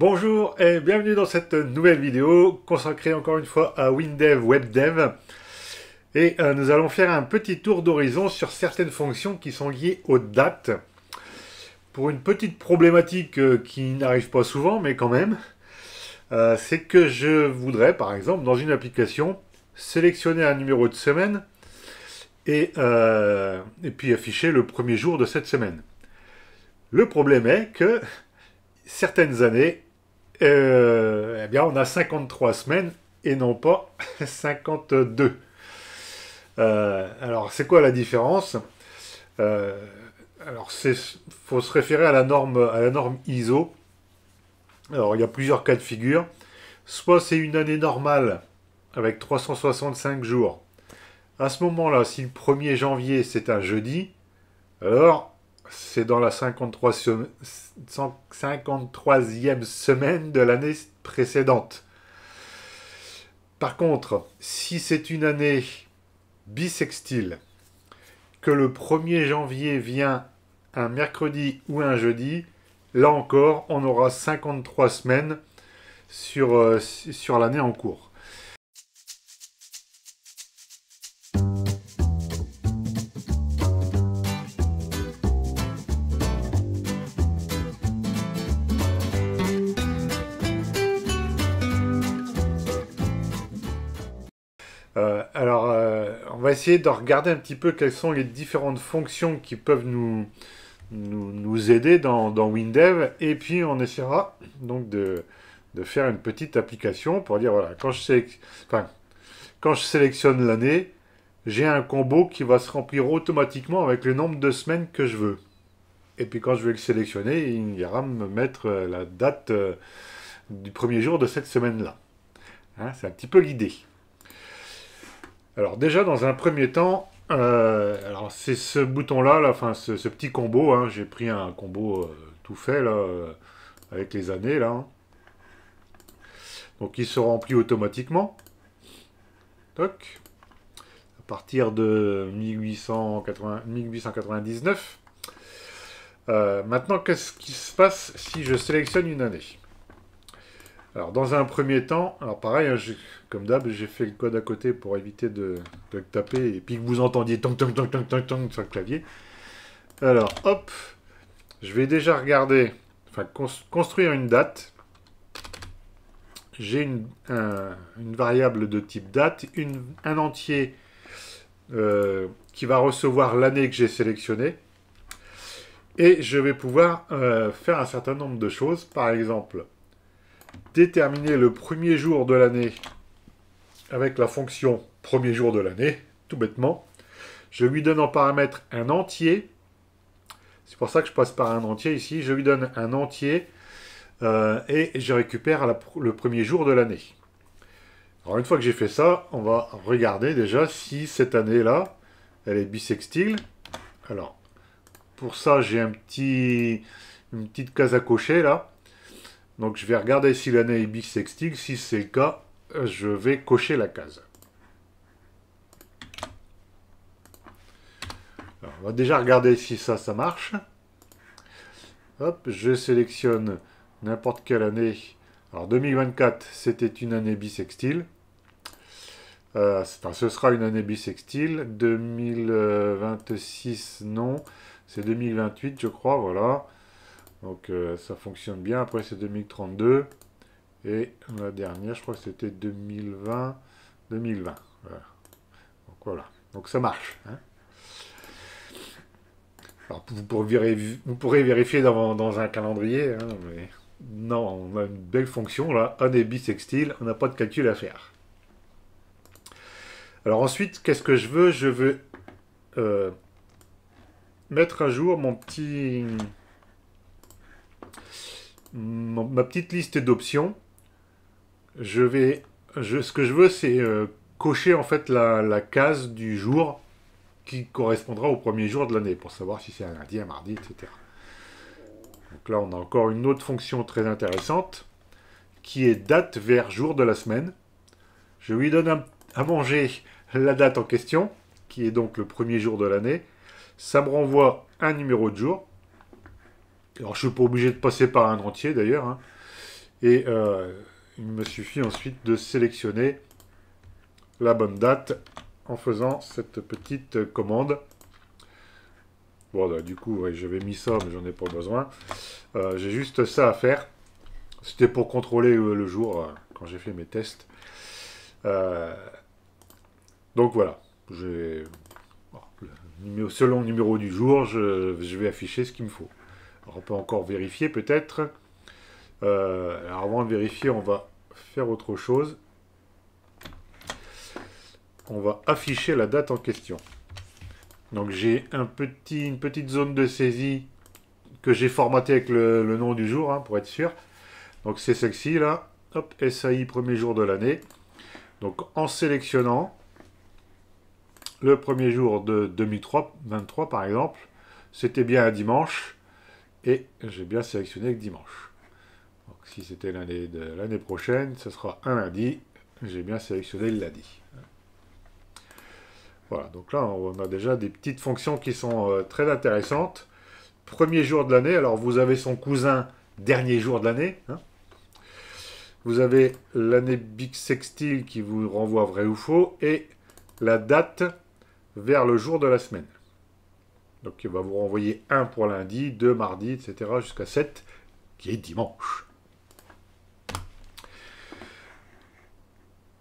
Bonjour et bienvenue dans cette nouvelle vidéo consacrée encore une fois à WinDev WebDev. Et nous allons faire un petit tour d'horizon sur certaines fonctions qui sont liées aux dates. Pour une petite problématique qui n'arrive pas souvent, mais quand même, c'est que je voudrais, par exemple, dans une application, sélectionner un numéro de semaine et puis afficher le premier jour de cette semaine. Le problème est que certaines années, eh bien, on a 53 semaines et non pas 52. Alors, c'est quoi la différence? Alors, faut se référer à la norme ISO. Alors, il y a plusieurs cas de figure. Soit c'est une année normale avec 365 jours. À ce moment-là, si le 1er janvier c'est un jeudi, alors c'est dans la 53e semaine de l'année précédente. Par contre, si c'est une année bissextile, que le 1er janvier vient un mercredi ou un jeudi, là encore, on aura 53 semaines sur l'année en cours. On va essayer de regarder un petit peu quelles sont les différentes fonctions qui peuvent nous aider dans WinDev. Et puis, on essaiera donc de faire une petite application pour dire, voilà, quand je sélectionne l'année, j'ai un combo qui va se remplir automatiquement avec le nombre de semaines que je veux. Et puis, quand je vais le sélectionner, il ira me mettre la date du premier jour de cette semaine-là. Hein, c'est un petit peu l'idée. Alors déjà, dans un premier temps, alors c'est ce bouton-là, enfin ce petit combo, hein, j'ai pris un combo tout fait, là, avec les années, là. Hein. Donc il se remplit automatiquement. Toc. À partir de 1899. Maintenant, qu'est-ce qui se passe si je sélectionne une année? Alors, dans un premier temps, alors pareil, hein, comme d'hab, j'ai fait le code à côté pour éviter de le taper et puis que vous entendiez tong tong tong tong tong tong sur le clavier. Alors, hop, je vais déjà regarder, enfin, construire une date. J'ai une variable de type date, un entier qui va recevoir l'année que j'ai sélectionnée. Et je vais pouvoir faire un certain nombre de choses. Par exemple, déterminer le premier jour de l'année avec la fonction premier jour de l'année, tout bêtement. Je lui donne en paramètre un entier. C'est pour ça que je passe par un entier ici. Je lui donne un entier et je récupère le premier jour de l'année. Alors une fois que j'ai fait ça, on va regarder déjà si cette année-là, elle est bissextile. Alors, pour ça, j'ai une petite case à cocher là. Donc je vais regarder si l'année est bissextile. Si c'est le cas, je vais cocher la case. Alors, on va déjà regarder si ça marche. Hop, je sélectionne n'importe quelle année. Alors 2024, c'était une année bissextile. Enfin, ce sera une année bissextile. 2026, non. C'est 2028, je crois, voilà. Donc ça fonctionne bien. Après c'est 2032. Et la dernière, je crois que c'était 2020. Voilà. Donc voilà. Donc ça marche. Hein. Alors vous pourrez vérifier dans un calendrier. Hein, mais non, on a une belle fonction là. Année bissextile. On n'a pas de calcul à faire. Alors ensuite, qu'est-ce que je veux? Je veux mettre à jour ma petite liste d'options. Ce que je veux, c'est cocher en fait la case du jour qui correspondra au premier jour de l'année pour savoir si c'est un lundi, un mardi, etc. Donc là, on a encore une autre fonction très intéressante qui est date vers jour de la semaine. Je lui donne à manger la date en question, qui est donc le premier jour de l'année. Ça me renvoie un numéro de jour. Alors, je ne suis pas obligé de passer par un entier, d'ailleurs. Hein. Et il me suffit ensuite de sélectionner la bonne date en faisant cette petite commande. Bon, là, du coup, ouais, j'avais mis ça, mais j'en ai pas besoin. J'ai juste ça à faire. C'était pour contrôler le jour quand j'ai fait mes tests. Euh, donc voilà. Selon le numéro du jour, je vais afficher ce qu'il me faut. Alors, on peut encore vérifier peut-être. Alors avant de vérifier, on va faire autre chose. On va afficher la date en question. Donc j'ai une petite zone de saisie que j'ai formatée avec le nom du jour, hein, pour être sûr. Donc c'est celle-ci là. Hop, SAI premier jour de l'année. Donc en sélectionnant le premier jour de 2023 par exemple, c'était bien un dimanche. Et j'ai bien sélectionné le dimanche. Donc si c'était l'année prochaine, ce sera un lundi. J'ai bien sélectionné le lundi. Voilà, donc là, on a déjà des petites fonctions qui sont très intéressantes. Premier jour de l'année, alors vous avez son cousin dernier jour de l'année. Hein. Vous avez l'année bissextile qui vous renvoie vrai ou faux, et la date vers le jour de la semaine. Donc il va vous renvoyer 1 pour lundi, 2 mardi, etc. jusqu'à 7, qui est dimanche.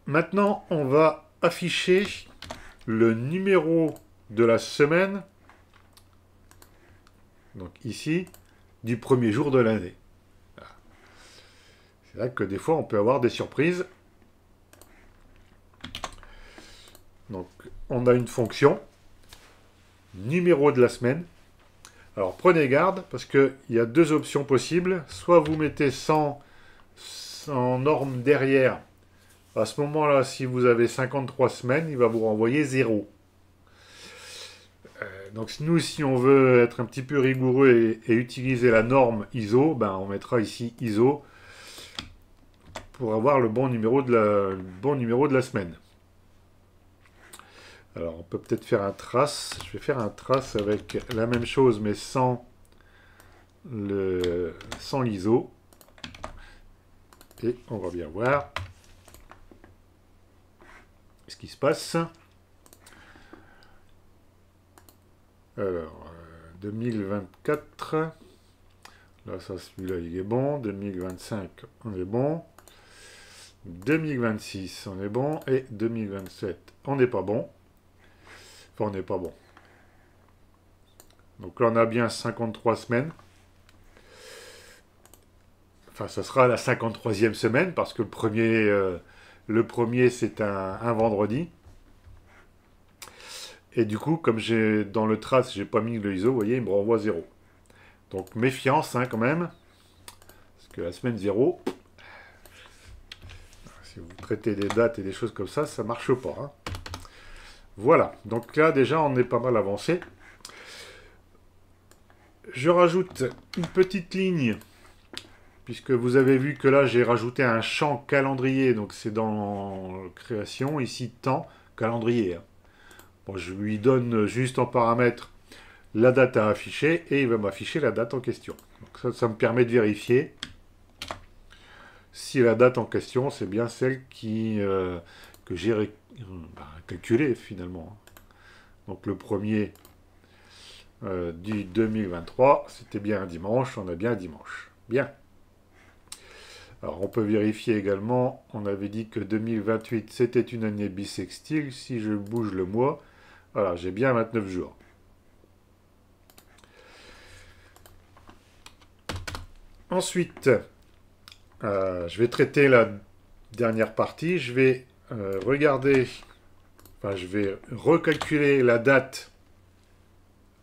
Maintenant, on va afficher le numéro de la semaine, donc ici, du premier jour de l'année. C'est vrai que des fois, on peut avoir des surprises. Donc, on a une fonction, numéro de la semaine. Alors, prenez garde, parce qu'il y a deux options possibles. Soit vous mettez 100 norme derrière. À ce moment-là, si vous avez 53 semaines, il va vous renvoyer 0. Donc nous, si on veut être un petit peu rigoureux et utiliser la norme ISO, ben, on mettra ici ISO pour avoir le bon numéro de la semaine. Alors on peut peut-être faire un trace. Je vais faire un trace avec la même chose mais sans l'ISO. Et on va bien voir ce qui se passe. Alors, 2024, là, ça, celui-là, il est bon. 2025, on est bon. 2026, on est bon. Et 2027, on n'est pas bon. Enfin, on n'est pas bon. Donc là, on a bien 53 semaines. Enfin, ça sera la 53e semaine, parce que le premier c'est un vendredi. Et du coup, comme j'ai dans le trace, j'ai pas mis le ISO, vous voyez, il me renvoie 0. Donc méfiance hein, quand même. Parce que la semaine 0, si vous traitez des dates et des choses comme ça, ça marche pas. Hein. Voilà, donc là déjà on est pas mal avancé. Je rajoute une petite ligne, puisque vous avez vu que là j'ai rajouté un champ calendrier, donc c'est dans création, ici temps, calendrier. Hein. Bon, je lui donne juste en paramètre la date à afficher et il va m'afficher la date en question. Donc ça me permet de vérifier si la date en question c'est bien celle que j'ai calculée finalement. Donc le premier du 2023, c'était bien un dimanche, on a bien un dimanche. Bien. Alors on peut vérifier également, on avait dit que 2028 c'était une année bissextile, si je bouge le mois, voilà, j'ai bien 29 jours. Ensuite, je vais traiter la dernière partie. Je vais regarder, enfin, je vais recalculer la date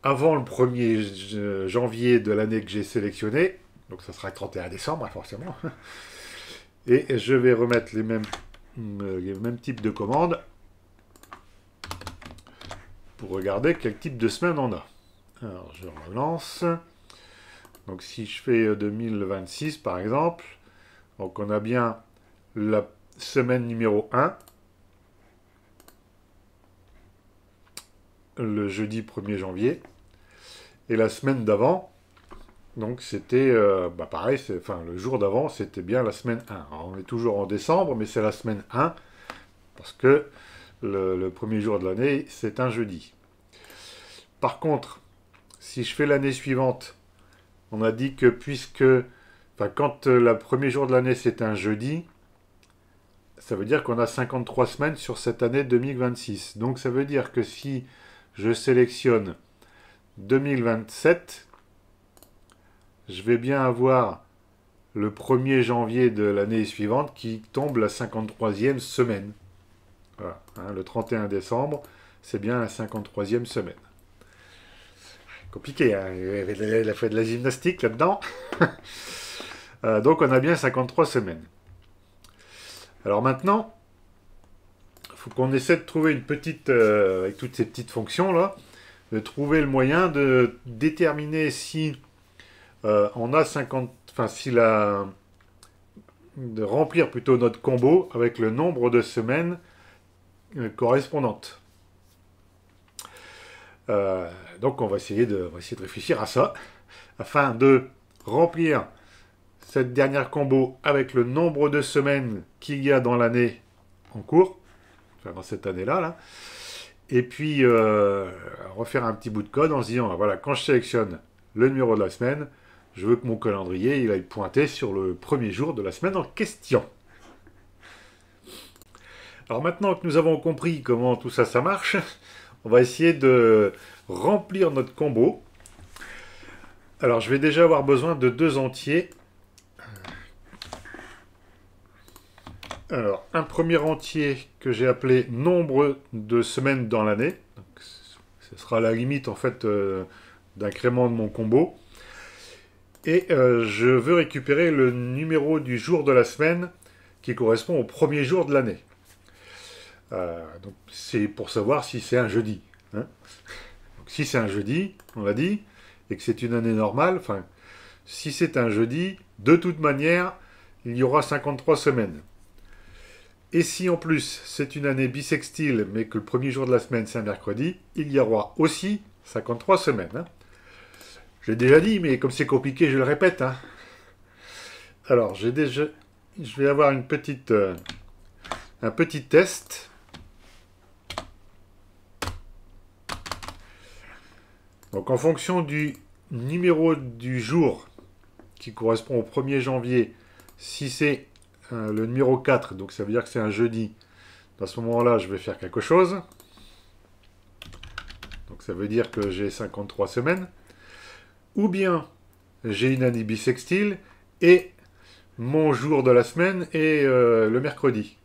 avant le 1er janvier de l'année que j'ai sélectionnée. Donc, ça sera le 31 décembre, forcément. Et je vais remettre les mêmes types de commandes pour regarder quel type de semaine on a. Alors, je relance. Donc, si je fais 2026, par exemple, donc on a bien la semaine numéro 1, le jeudi 1er janvier, et la semaine d'avant, Donc c'était pareil, enfin, le jour d'avant, c'était bien la semaine 1. Alors, on est toujours en décembre, mais c'est la semaine 1, parce que le premier jour de l'année, c'est un jeudi. Par contre, si je fais l'année suivante, on a dit que quand le premier jour de l'année, c'est un jeudi, ça veut dire qu'on a 53 semaines sur cette année 2026. Donc ça veut dire que si je sélectionne 2027, je vais bien avoir le 1er janvier de l'année suivante qui tombe la 53e semaine. Voilà, hein, le 31 décembre, c'est bien la 53e semaine. Compliqué, hein, il a fait de la gymnastique là-dedans. Donc on a bien 53 semaines. Alors maintenant, il faut qu'on essaie de trouver une petite, avec toutes ces petites fonctions là, de trouver le moyen de déterminer si on a 50, enfin si la, de remplir plutôt notre combo avec le nombre de semaines correspondantes. Donc on va essayer de réfléchir à ça afin de remplir cette dernière combo avec le nombre de semaines qu'il y a dans l'année en cours, enfin dans cette année-là, là. Et puis refaire un petit bout de code en se disant, voilà, quand je sélectionne le numéro de la semaine, je veux que mon calendrier il aille pointer sur le premier jour de la semaine en question. Alors maintenant que nous avons compris comment tout ça, ça marche, on va essayer de remplir notre combo. Alors je vais déjà avoir besoin de 2 entiers. Alors, un premier entier que j'ai appelé nombre de semaines dans l'année. Ce sera la limite en fait d'incrément de mon combo. Et je veux récupérer le numéro du jour de la semaine qui correspond au premier jour de l'année. Donc c'est pour savoir si c'est un jeudi. Hein. Donc, si c'est un jeudi, on l'a dit, et que c'est une année normale, enfin, si c'est un jeudi, de toute manière, il y aura 53 semaines. Et si en plus c'est une année bissextile, mais que le premier jour de la semaine c'est un mercredi, il y aura aussi 53 semaines. Hein. J'ai déjà dit, mais comme c'est compliqué, je le répète. Hein. Alors, je vais avoir un petit test. Donc, en fonction du numéro du jour qui correspond au 1er janvier, si c'est le numéro 4, donc ça veut dire que c'est un jeudi, dans ce moment-là, je vais faire quelque chose. Donc, ça veut dire que j'ai 53 semaines. Ou bien, j'ai une année bissextile et mon jour de la semaine est le mercredi.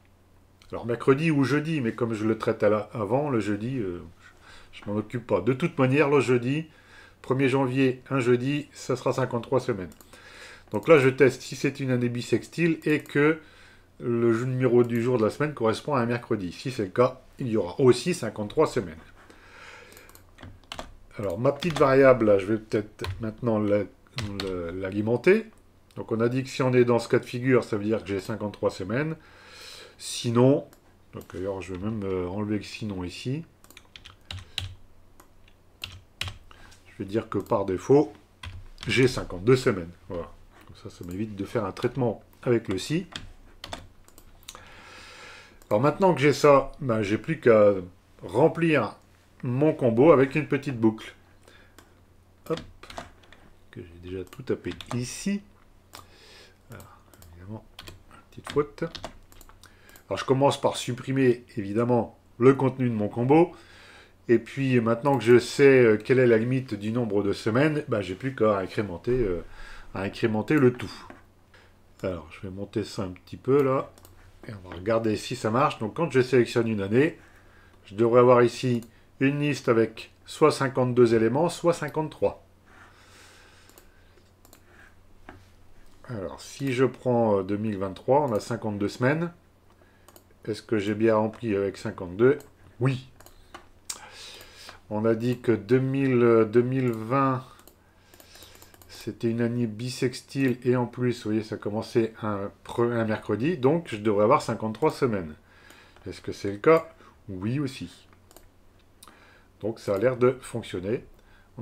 Alors, mercredi ou jeudi, mais comme je le traite avant, le jeudi, je m'en occupe pas. De toute manière, le jeudi, 1er janvier, un jeudi, ça sera 53 semaines. Donc là, je teste si c'est une année bissextile et que le numéro du jour de la semaine correspond à un mercredi. Si c'est le cas, il y aura aussi 53 semaines. Alors, ma petite variable, là, je vais peut-être maintenant l'alimenter. Donc, on a dit que si on est dans ce cas de figure, ça veut dire que j'ai 53 semaines. Sinon, donc d'ailleurs, je vais même enlever le sinon ici. Je vais dire que par défaut, j'ai 52 semaines. Voilà. Comme ça m'évite de faire un traitement avec le si. Alors, maintenant que j'ai ça, ben, j'ai plus qu'à remplir mon combo avec une petite boucle. Hop, que j'ai déjà tout tapé ici. Alors, évidemment, petite faute. Alors je commence par supprimer évidemment le contenu de mon combo. Et puis maintenant que je sais quelle est la limite du nombre de semaines, bah, j'ai plus qu'à incrémenter le tout. Alors je vais monter ça un petit peu là. Et on va regarder si ça marche. Donc quand je sélectionne une année, je devrais avoir ici une liste avec soit 52 éléments, soit 53. Alors si je prends 2023, on a 52 semaines. Est-ce que j'ai bien rempli avec 52? Oui. On a dit que 2020, c'était une année bissextile et en plus, vous voyez, ça commençait un mercredi, donc je devrais avoir 53 semaines. Est-ce que c'est le cas? Oui aussi. Donc ça a l'air de fonctionner.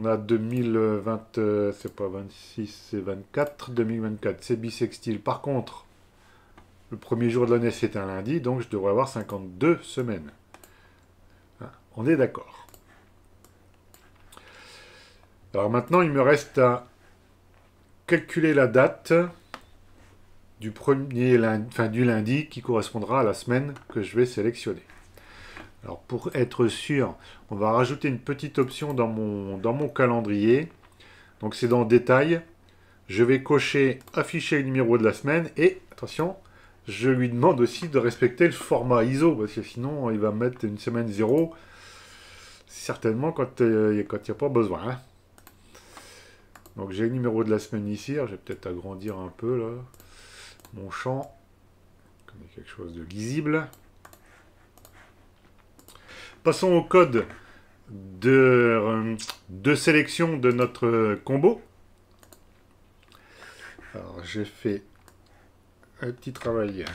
On a 2020, c'est pas 26, c'est 24. 2024, c'est bissextile. Par contre, le premier jour de l'année, c'est un lundi, donc je devrais avoir 52 semaines. Hein, on est d'accord. Alors maintenant, il me reste à calculer la date du premier lundi, enfin, du lundi qui correspondra à la semaine que je vais sélectionner. Alors pour être sûr, on va rajouter une petite option dans mon calendrier. Donc c'est dans Détail. Je vais cocher Afficher le numéro de la semaine et, attention, je lui demande aussi de respecter le format ISO parce que sinon il va mettre une semaine 0 certainement quand il n'y a pas besoin. Hein. Donc j'ai le numéro de la semaine ici. Alors, je vais peut-être agrandir un peu là mon champ. Comme quelque chose de lisible. Passons au code de sélection de notre combo. Alors j'ai fait un petit travail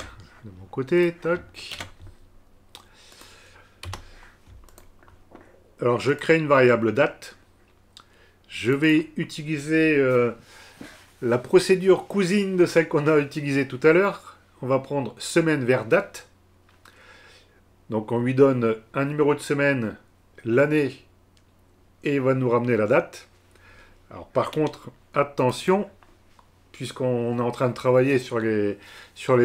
de mon côté. Tac. Alors je crée une variable date. Je vais utiliser la procédure cousine de celle qu'on a utilisée tout à l'heure. On va prendre semaine vers date. Donc on lui donne un numéro de semaine, l'année, et il va nous ramener la date. Alors par contre, attention, puisqu'on est en train de travailler sur les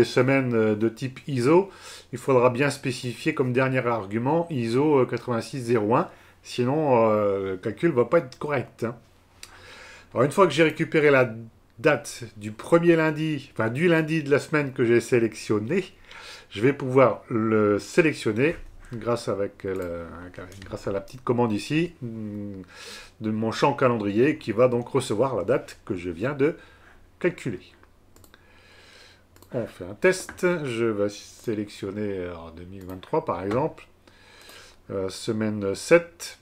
semaines de type ISO, il faudra bien spécifier comme dernier argument ISO 8601, sinon le calcul ne va pas être correct. Hein. Alors une fois que j'ai récupéré la date du premier lundi, enfin du lundi de la semaine que j'ai sélectionné, je vais pouvoir le sélectionner grâce à la petite commande ici de mon champ calendrier qui va donc recevoir la date que je viens de calculer. On fait un test. Je vais sélectionner 2023 par exemple. Semaine 7.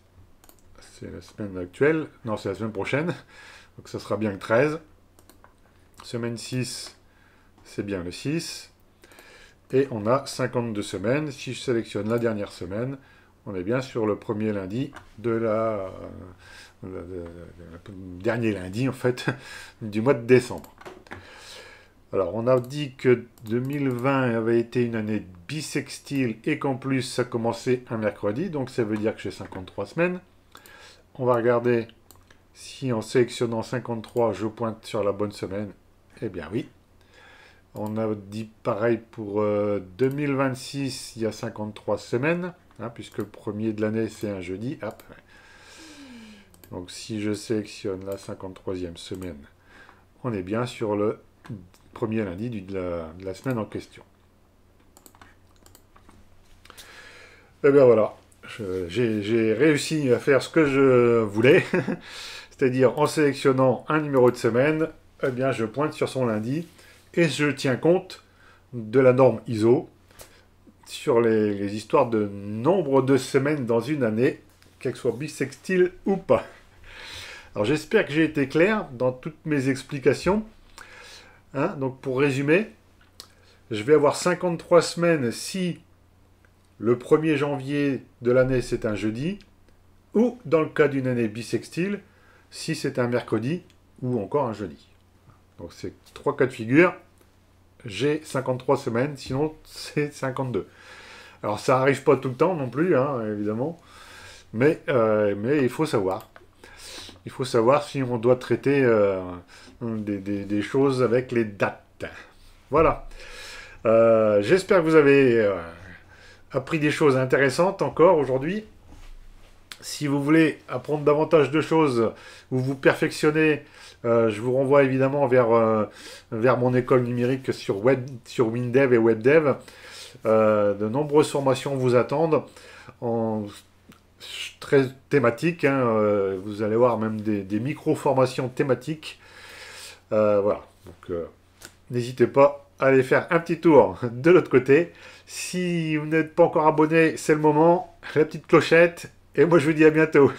C'est la semaine actuelle. Non, c'est la semaine prochaine. Donc ça sera bien le 13. Semaine 6, c'est bien le 6. Et on a 52 semaines. Si je sélectionne la dernière semaine, on est bien sur le premier lundi de dernier lundi en fait du mois de décembre. Alors on a dit que 2020 avait été une année bissextile et qu'en plus ça commençait un mercredi, donc ça veut dire que j'ai 53 semaines. On va regarder si en sélectionnant 53 je pointe sur la bonne semaine. Eh bien oui. On a dit pareil pour 2026, il y a 53 semaines, hein, puisque le premier de l'année c'est un jeudi. Hop. Donc si je sélectionne la 53e semaine, on est bien sur le premier lundi de la semaine en question. Et bien voilà, j'ai réussi à faire ce que je voulais, c'est-à-dire en sélectionnant un numéro de semaine, eh bien je pointe sur son lundi. Et je tiens compte de la norme ISO sur les histoires de nombre de semaines dans une année, qu'elles soient bissextiles ou pas. Alors j'espère que j'ai été clair dans toutes mes explications. Hein, donc pour résumer, je vais avoir 53 semaines si le 1er janvier de l'année c'est un jeudi, ou dans le cas d'une année bissextile, si c'est un mercredi ou encore un jeudi. Donc c'est 3 cas de figure. J'ai 53 semaines, sinon c'est 52. Alors ça n'arrive pas tout le temps non plus, hein, évidemment, mais il faut savoir. Il faut savoir si on doit traiter des choses avec les dates. Voilà. J'espère que vous avez appris des choses intéressantes encore aujourd'hui. Si vous voulez apprendre davantage de choses ou vous perfectionner, je vous renvoie évidemment vers mon école numérique sur WinDev et WebDev. De nombreuses formations vous attendent, très thématiques. Hein, vous allez voir même des micro-formations thématiques. Voilà. Donc, n'hésitez pas à aller faire un petit tour de l'autre côté. Si vous n'êtes pas encore abonné, c'est le moment. La petite clochette. Et moi, je vous dis à bientôt.